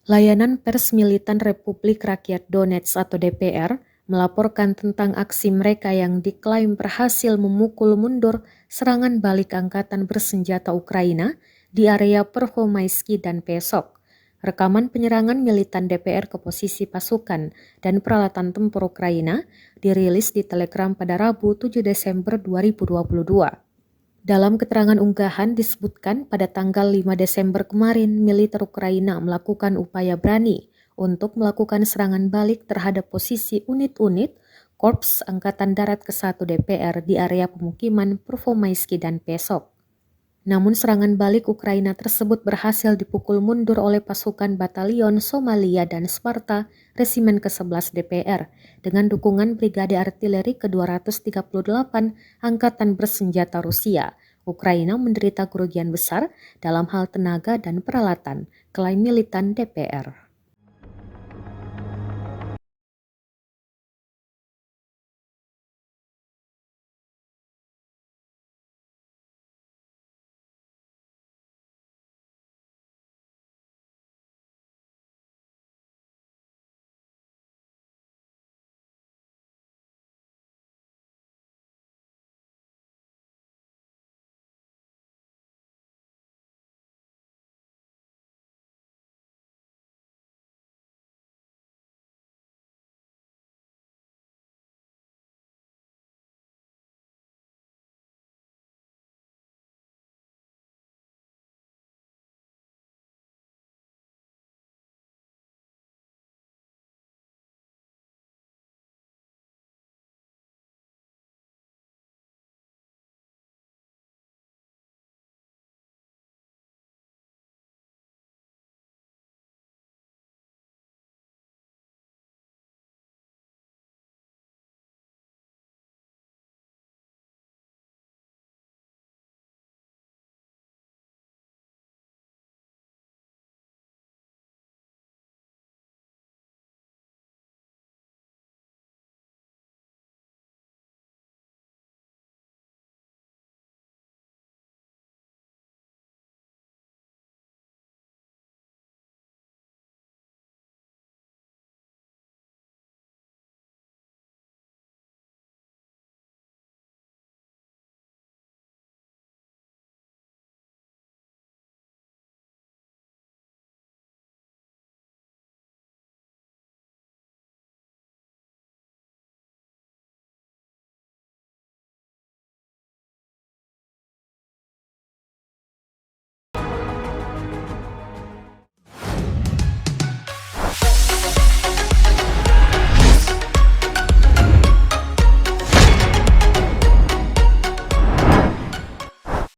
Layanan Pers Militan Republik Rakyat Donetsk atau DPR melaporkan tentang aksi mereka yang diklaim berhasil memukul mundur serangan balik angkatan bersenjata Ukraina di area Pervomaisky dan Pesok. Rekaman penyerangan militan DPR ke posisi pasukan dan peralatan tempur Ukraina dirilis di Telegram pada Rabu 7 Desember 2022. Dalam keterangan unggahan disebutkan pada tanggal 5 Desember kemarin, militer Ukraina melakukan upaya berani untuk melakukan serangan balik terhadap posisi unit-unit Korps Angkatan Darat ke-1 DPR di area pemukiman Pervomaisky dan Pesok. Namun serangan balik Ukraina tersebut berhasil dipukul mundur oleh pasukan Batalion Somalia dan Sparta Resimen ke-11 DPR dengan dukungan Brigade Artileri ke-238 Angkatan Bersenjata Rusia. Ukraina menderita kerugian besar dalam hal tenaga dan peralatan, klaim militan DPR.